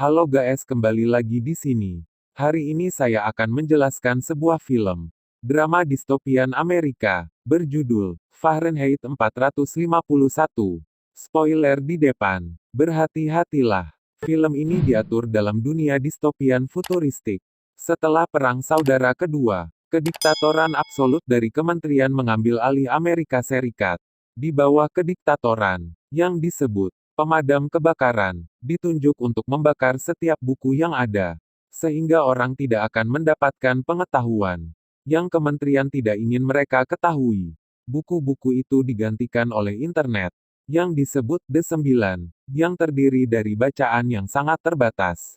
Halo guys, kembali lagi di sini. Hari ini saya akan menjelaskan sebuah film drama distopian Amerika berjudul Fahrenheit 451. Spoiler di depan. Berhati-hatilah. Film ini diatur dalam dunia distopian futuristik. Setelah Perang Saudara Kedua, kediktatoran absolut dari kementerian mengambil alih Amerika Serikat. Di bawah kediktatoran yang disebut pemadam kebakaran, ditunjuk untuk membakar setiap buku yang ada, sehingga orang tidak akan mendapatkan pengetahuan yang kementerian tidak ingin mereka ketahui. Buku-buku itu digantikan oleh internet, yang disebut The Sembilan, yang terdiri dari bacaan yang sangat terbatas,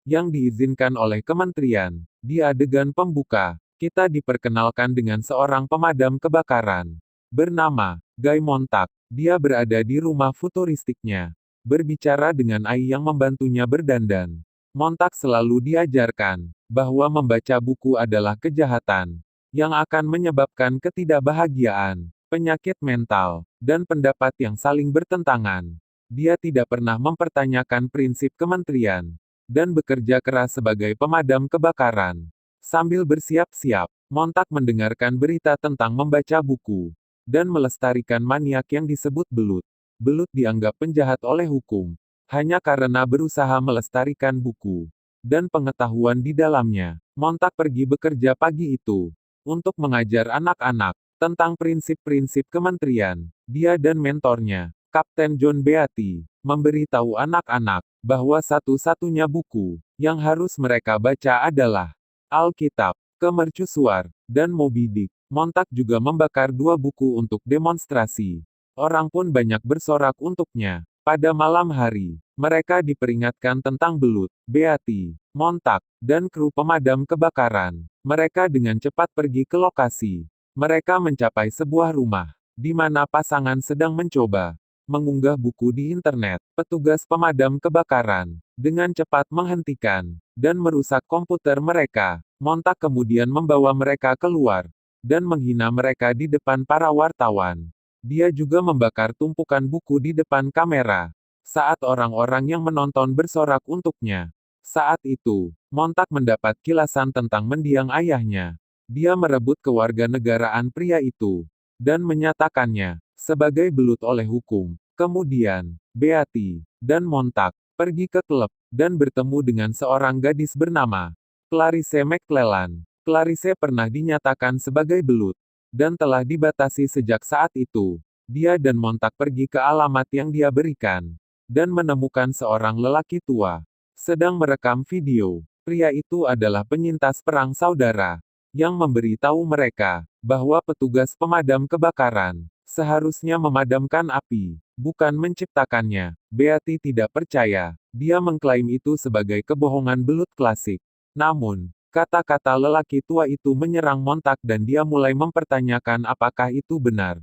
yang diizinkan oleh kementerian. Di adegan pembuka, kita diperkenalkan dengan seorang pemadam kebakaran, bernama Guy Montag. Dia berada di rumah futuristiknya, berbicara dengan Ai yang membantunya berdandan. Montag selalu diajarkan bahwa membaca buku adalah kejahatan yang akan menyebabkan ketidakbahagiaan, penyakit mental, dan pendapat yang saling bertentangan. Dia tidak pernah mempertanyakan prinsip kementerian dan bekerja keras sebagai pemadam kebakaran. Sambil bersiap-siap, Montag mendengarkan berita tentang membaca buku dan melestarikan maniak yang disebut belut. Belut dianggap penjahat oleh hukum, hanya karena berusaha melestarikan buku dan pengetahuan di dalamnya. Montag pergi bekerja pagi itu untuk mengajar anak-anak tentang prinsip-prinsip kementerian. Dia dan mentornya, Kapten John Beatty, memberitahu anak-anak bahwa satu-satunya buku yang harus mereka baca adalah Alkitab, Kemercusuar, dan Moby Dick. Montag juga membakar 2 buku untuk demonstrasi. Orang pun banyak bersorak untuknya. Pada malam hari, mereka diperingatkan tentang belut, Beatty, Montag, dan kru pemadam kebakaran. Mereka dengan cepat pergi ke lokasi. Mereka mencapai sebuah rumah, di mana pasangan sedang mencoba mengunggah buku di internet. Petugas pemadam kebakaran dengan cepat menghentikan dan merusak komputer mereka. Montag kemudian membawa mereka keluar dan menghina mereka di depan para wartawan. Dia juga membakar tumpukan buku di depan kamera saat orang-orang yang menonton bersorak untuknya. Saat itu, Montag mendapat kilasan tentang mendiang ayahnya. Dia merebut kewarganegaraan pria itu dan menyatakannya sebagai belut oleh hukum. Kemudian, Beatty dan Montag pergi ke klub dan bertemu dengan seorang gadis bernama Clarice McClellan. Clarice pernah dinyatakan sebagai belut, dan telah dibatasi sejak saat itu. Dia dan Montag pergi ke alamat yang dia berikan, dan menemukan seorang lelaki tua, sedang merekam video. Pria itu adalah penyintas perang saudara, yang memberitahu mereka, bahwa petugas pemadam kebakaran, seharusnya memadamkan api, bukan menciptakannya. Beatty tidak percaya, dia mengklaim itu sebagai kebohongan belut klasik. Namun, kata-kata lelaki tua itu menyerang Montag dan dia mulai mempertanyakan apakah itu benar.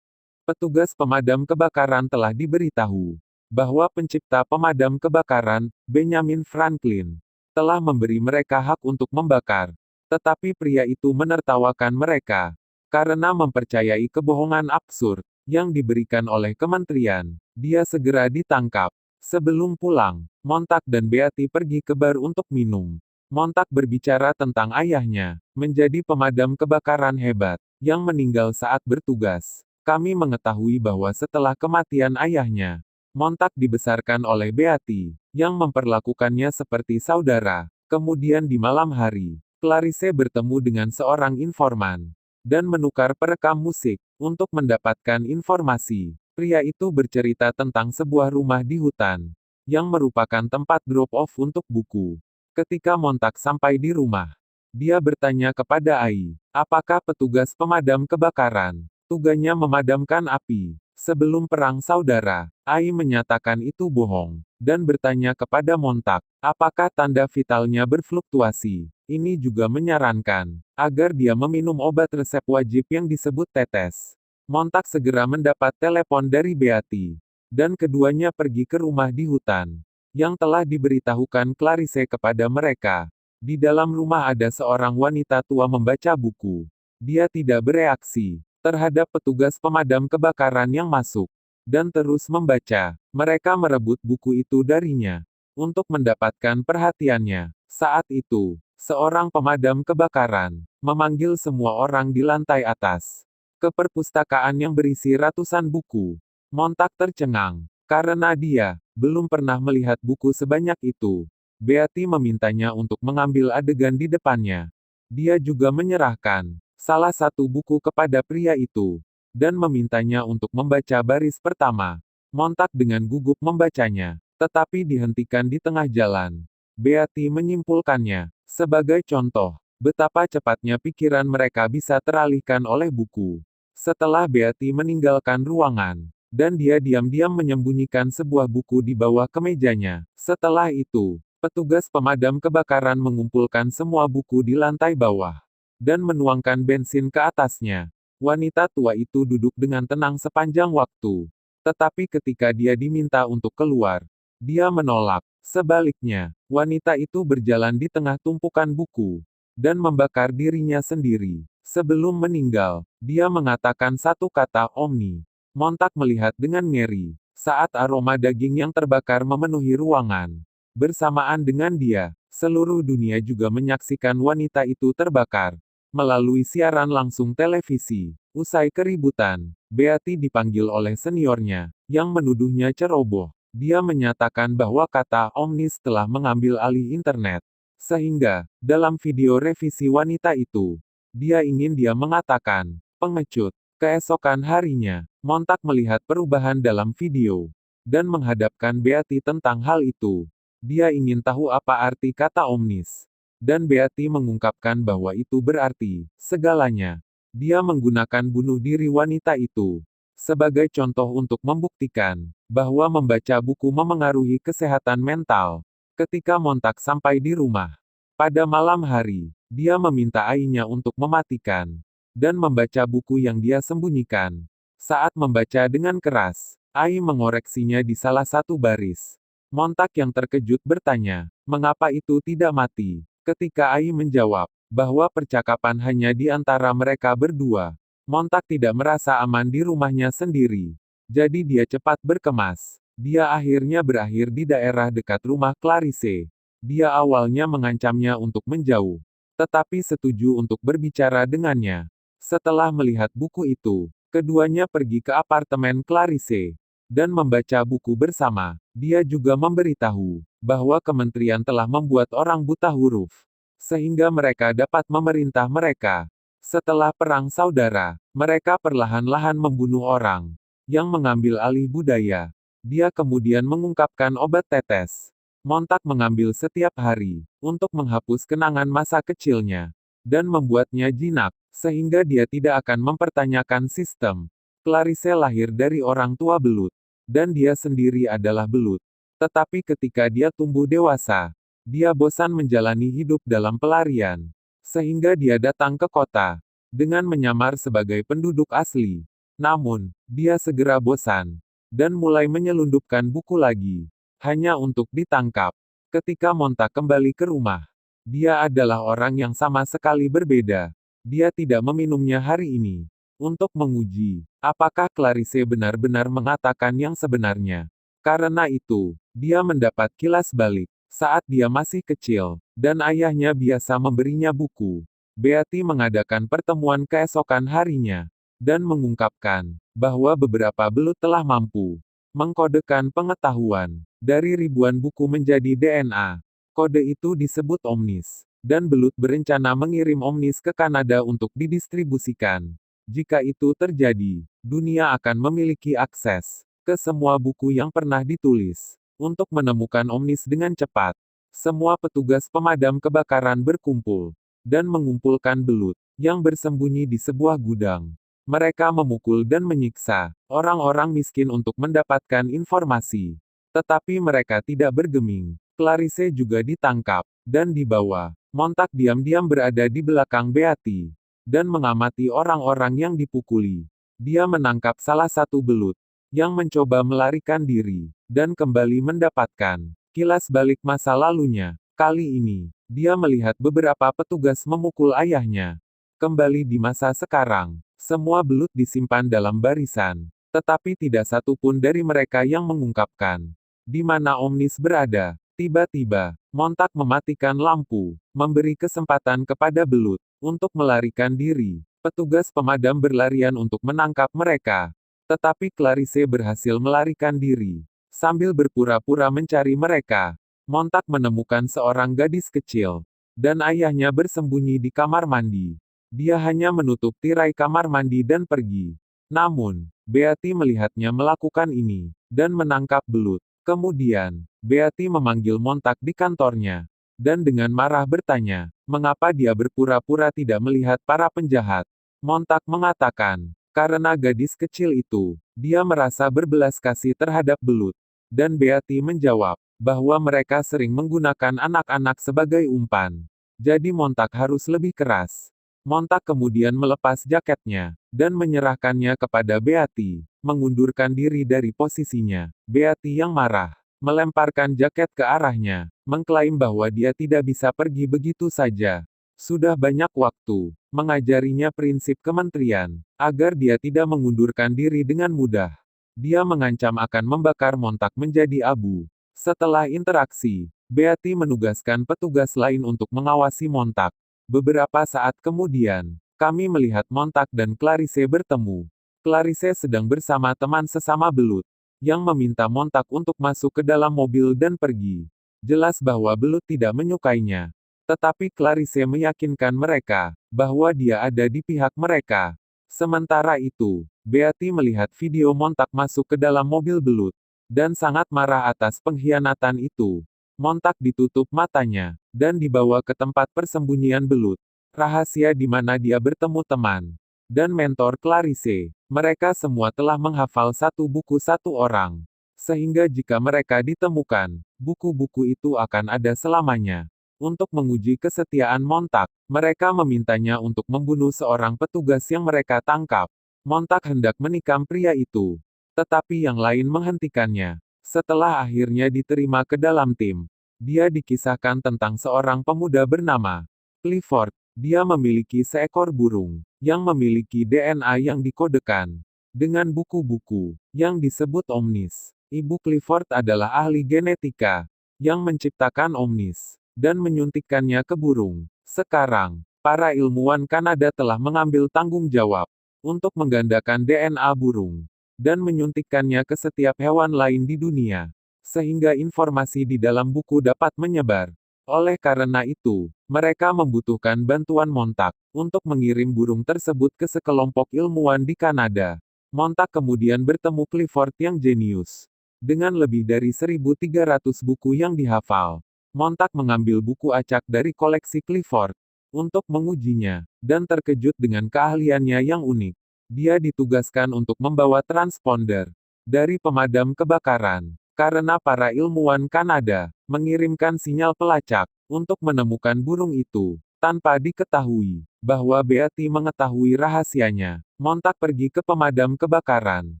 Petugas pemadam kebakaran telah diberitahu bahwa pencipta pemadam kebakaran, Benjamin Franklin, telah memberi mereka hak untuk membakar. Tetapi pria itu menertawakan mereka karena mempercayai kebohongan absurd yang diberikan oleh kementerian. Dia segera ditangkap. Sebelum pulang, Montag dan Beatty pergi ke bar untuk minum. Montag berbicara tentang ayahnya, menjadi pemadam kebakaran hebat, yang meninggal saat bertugas. Kami mengetahui bahwa setelah kematian ayahnya, Montag dibesarkan oleh Beatty, yang memperlakukannya seperti saudara. Kemudian di malam hari, Clarice bertemu dengan seorang informan, dan menukar perekam musik, untuk mendapatkan informasi. Pria itu bercerita tentang sebuah rumah di hutan, yang merupakan tempat drop-off untuk buku. Ketika Montag sampai di rumah, dia bertanya kepada Ai, apakah petugas pemadam kebakaran tugasnya memadamkan api sebelum perang saudara. Ai menyatakan itu bohong, dan bertanya kepada Montag, apakah tanda vitalnya berfluktuasi. Ini juga menyarankan agar dia meminum obat resep wajib yang disebut tetes. Montag segera mendapat telepon dari Beatty, dan keduanya pergi ke rumah di hutan yang telah diberitahukan Clarice kepada mereka. Di dalam rumah ada seorang wanita tua membaca buku. Dia tidak bereaksi terhadap petugas pemadam kebakaran yang masuk, dan terus membaca. Mereka merebut buku itu darinya. untuk mendapatkan perhatiannya. Saat itu, seorang pemadam kebakaran memanggil semua orang di lantai atas ke perpustakaan yang berisi ratusan buku. Montak tercengang karena dia belum pernah melihat buku sebanyak itu. Beatty memintanya untuk mengambil adegan di depannya. Dia juga menyerahkan salah satu buku kepada pria itu dan memintanya untuk membaca baris pertama. Montak dengan gugup membacanya, tetapi dihentikan di tengah jalan. Beatty menyimpulkannya, sebagai contoh, betapa cepatnya pikiran mereka bisa teralihkan oleh buku. Setelah Beatty meninggalkan ruangan, dan dia diam-diam menyembunyikan sebuah buku di bawah kemejanya. Setelah itu, petugas pemadam kebakaran mengumpulkan semua buku di lantai bawah, dan menuangkan bensin ke atasnya. Wanita tua itu duduk dengan tenang sepanjang waktu. Tetapi ketika dia diminta untuk keluar, dia menolak. Sebaliknya, wanita itu berjalan di tengah tumpukan buku, dan membakar dirinya sendiri. Sebelum meninggal, dia mengatakan satu kata Omni. Montak melihat dengan ngeri, saat aroma daging yang terbakar memenuhi ruangan. Bersamaan dengan dia, seluruh dunia juga menyaksikan wanita itu terbakar. Melalui siaran langsung televisi, usai keributan, Beatty dipanggil oleh seniornya, yang menuduhnya ceroboh. Dia menyatakan bahwa kata Omnis telah mengambil alih internet. Sehingga, dalam video revisi wanita itu, dia mengatakan, pengecut. Keesokan harinya, Montak melihat perubahan dalam video, dan menghadapkan Beatty tentang hal itu. Dia ingin tahu apa arti kata Omnis. Dan Beatty mengungkapkan bahwa itu berarti segalanya. Dia menggunakan bunuh diri wanita itu sebagai contoh untuk membuktikan bahwa membaca buku memengaruhi kesehatan mental. Ketika Montak sampai di rumah pada malam hari, dia meminta ayahnya untuk mematikan dan membaca buku yang dia sembunyikan. Saat membaca dengan keras, Ai mengoreksinya di salah satu baris. Montak yang terkejut bertanya, mengapa itu tidak mati? Ketika Ai menjawab, bahwa percakapan hanya di antara mereka berdua. Montak tidak merasa aman di rumahnya sendiri. Jadi dia cepat berkemas. Dia akhirnya berakhir di daerah dekat rumah Clarice. Dia awalnya mengancamnya untuk menjauh, tetapi setuju untuk berbicara dengannya. Setelah melihat buku itu, keduanya pergi ke apartemen Clarice dan membaca buku bersama. Dia juga memberitahu bahwa kementerian telah membuat orang buta huruf, sehingga mereka dapat memerintah mereka. Setelah perang saudara, mereka perlahan-lahan membunuh orang yang mengambil alih budaya. Dia kemudian mengungkapkan obat tetes. Montak mengambil setiap hari untuk menghapus kenangan masa kecilnya dan membuatnya jinak, sehingga dia tidak akan mempertanyakan sistem. Clarice lahir dari orang tua belut, dan dia sendiri adalah belut. Tetapi ketika dia tumbuh dewasa, dia bosan menjalani hidup dalam pelarian, sehingga dia datang ke kota dengan menyamar sebagai penduduk asli. Namun, dia segera bosan dan mulai menyelundupkan buku lagi, hanya untuk ditangkap. Ketika Montak kembali ke rumah, dia adalah orang yang sama sekali berbeda. Dia tidak meminumnya hari ini untuk menguji apakah Clarice benar-benar mengatakan yang sebenarnya. Karena itu, dia mendapat kilas balik saat dia masih kecil, dan ayahnya biasa memberinya buku. Beatty mengadakan pertemuan keesokan harinya, dan mengungkapkan bahwa beberapa belut telah mampu mengkodekan pengetahuan dari ribuan buku menjadi DNA. Kode itu disebut Omnis, dan belut berencana mengirim Omnis ke Kanada untuk didistribusikan. Jika itu terjadi, dunia akan memiliki akses ke semua buku yang pernah ditulis. Untuk menemukan Omnis dengan cepat, semua petugas pemadam kebakaran berkumpul dan mengumpulkan belut yang bersembunyi di sebuah gudang. Mereka memukul dan menyiksa orang-orang miskin untuk mendapatkan informasi. Tetapi mereka tidak bergeming. Clarice juga ditangkap dan dibawa. Montak diam-diam berada di belakang Beatty dan mengamati orang-orang yang dipukuli. Dia menangkap salah satu belut yang mencoba melarikan diri, dan kembali mendapatkan kilas balik masa lalunya. Kali ini, dia melihat beberapa petugas memukul ayahnya. Kembali di masa sekarang, semua belut disimpan dalam barisan, tetapi tidak satu pun dari mereka yang mengungkapkan di mana Omnis berada. Tiba-tiba, Montak mematikan lampu, memberi kesempatan kepada belut untuk melarikan diri. Petugas pemadam berlarian untuk menangkap mereka. Tetapi Clarice berhasil melarikan diri. Sambil berpura-pura mencari mereka, Montak menemukan seorang gadis kecil. Dan ayahnya bersembunyi di kamar mandi. Dia hanya menutup tirai kamar mandi dan pergi. Namun, Beatty melihatnya melakukan ini, dan menangkap belut. Kemudian, Beatty memanggil Montak di kantornya. Dan dengan marah bertanya, mengapa dia berpura-pura tidak melihat para penjahat. Montak mengatakan, karena gadis kecil itu, dia merasa berbelas kasih terhadap belut. Dan Beatty menjawab, bahwa mereka sering menggunakan anak-anak sebagai umpan. Jadi Montak harus lebih keras. Montak kemudian melepas jaketnya, dan menyerahkannya kepada Beatty, mengundurkan diri dari posisinya. Beatty yang marah, melemparkan jaket ke arahnya, mengklaim bahwa dia tidak bisa pergi begitu saja. Sudah banyak waktu, mengajarinya prinsip kementerian, agar dia tidak mengundurkan diri dengan mudah. Dia mengancam akan membakar Montak menjadi abu. Setelah interaksi, Beatty menugaskan petugas lain untuk mengawasi Montak. Beberapa saat kemudian, kami melihat Montak dan Clarice bertemu. Clarice sedang bersama teman sesama belut, yang meminta Montak untuk masuk ke dalam mobil dan pergi. Jelas bahwa belut tidak menyukainya. Tetapi Clarice meyakinkan mereka, bahwa dia ada di pihak mereka. Sementara itu, Beatty melihat video Montak masuk ke dalam mobil belut, dan sangat marah atas pengkhianatan itu. Montak ditutup matanya, dan dibawa ke tempat persembunyian belut. Rahasia di mana dia bertemu teman dan mentor Clarice. Mereka semua telah menghafal satu buku satu orang. Sehingga jika mereka ditemukan, buku-buku itu akan ada selamanya. Untuk menguji kesetiaan Montak, mereka memintanya untuk membunuh seorang petugas yang mereka tangkap. Montak hendak menikam pria itu. Tetapi yang lain menghentikannya. Setelah akhirnya diterima ke dalam tim, dia dikisahkan tentang seorang pemuda bernama Clifford. Dia memiliki seekor burung yang memiliki DNA yang dikodekan dengan buku-buku yang disebut Omnis. Ibu Clifford adalah ahli genetika yang menciptakan Omnis dan menyuntikkannya ke burung. Sekarang, para ilmuwan Kanada telah mengambil tanggung jawab untuk menggandakan DNA burung dan menyuntikkannya ke setiap hewan lain di dunia, sehingga informasi di dalam buku dapat menyebar. Oleh karena itu, mereka membutuhkan bantuan Montak untuk mengirim burung tersebut ke sekelompok ilmuwan di Kanada. Montak kemudian bertemu Clifford yang jenius. Dengan lebih dari 1.300 buku yang dihafal, Montak mengambil buku acak dari koleksi Clifford untuk mengujinya, dan terkejut dengan keahliannya yang unik. Dia ditugaskan untuk membawa transponder dari pemadam kebakaran, karena para ilmuwan Kanada mengirimkan sinyal pelacak untuk menemukan burung itu, tanpa diketahui bahwa Beatty mengetahui rahasianya. Montak pergi ke pemadam kebakaran.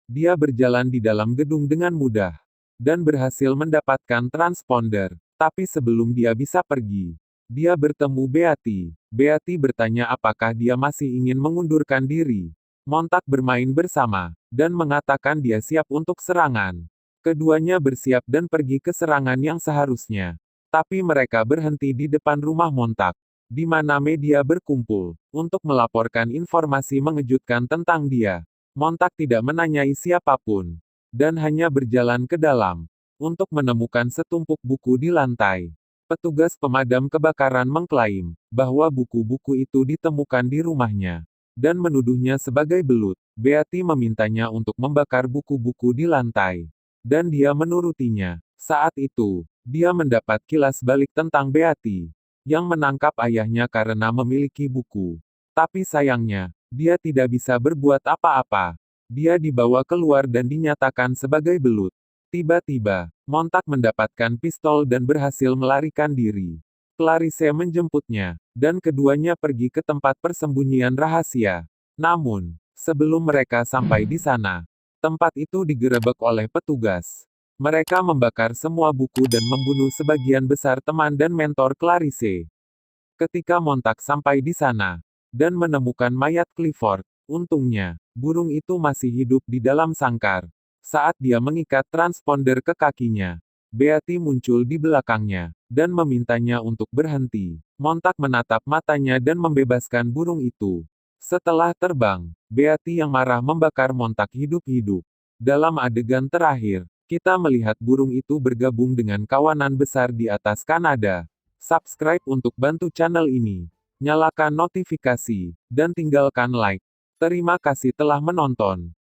Dia berjalan di dalam gedung dengan mudah, dan berhasil mendapatkan transponder. Tapi sebelum dia bisa pergi, dia bertemu Beatty. Beatty bertanya apakah dia masih ingin mengundurkan diri. Montak bermain bersama, dan mengatakan dia siap untuk serangan. Keduanya bersiap dan pergi ke serangan yang seharusnya. Tapi mereka berhenti di depan rumah Montak, di mana media berkumpul, untuk melaporkan informasi mengejutkan tentang dia. Montak tidak menanyai siapapun, dan hanya berjalan ke dalam, untuk menemukan setumpuk buku di lantai. Petugas pemadam kebakaran mengklaim, bahwa buku-buku itu ditemukan di rumahnya dan menuduhnya sebagai belut. Beatty memintanya untuk membakar buku-buku di lantai. Dan dia menurutinya. Saat itu, dia mendapat kilas balik tentang Beatty, yang menangkap ayahnya karena memiliki buku. Tapi sayangnya, dia tidak bisa berbuat apa-apa. Dia dibawa keluar dan dinyatakan sebagai belut. Tiba-tiba, Montak mendapatkan pistol dan berhasil melarikan diri. Clarice menjemputnya, dan keduanya pergi ke tempat persembunyian rahasia. Namun, sebelum mereka sampai di sana, tempat itu digerebek oleh petugas. Mereka membakar semua buku dan membunuh sebagian besar teman dan mentor Clarice. Ketika Montak sampai di sana, dan menemukan mayat Clifford, untungnya, burung itu masih hidup di dalam sangkar. Saat dia mengikat transponder ke kakinya, Beatty muncul di belakangnya, dan memintanya untuk berhenti. Montak menatap matanya dan membebaskan burung itu. Setelah terbang, Beatty yang marah membakar Montak hidup-hidup. Dalam adegan terakhir, kita melihat burung itu bergabung dengan kawanan besar di atas Kanada. Subscribe untuk bantu channel ini. Nyalakan notifikasi, dan tinggalkan like. Terima kasih telah menonton.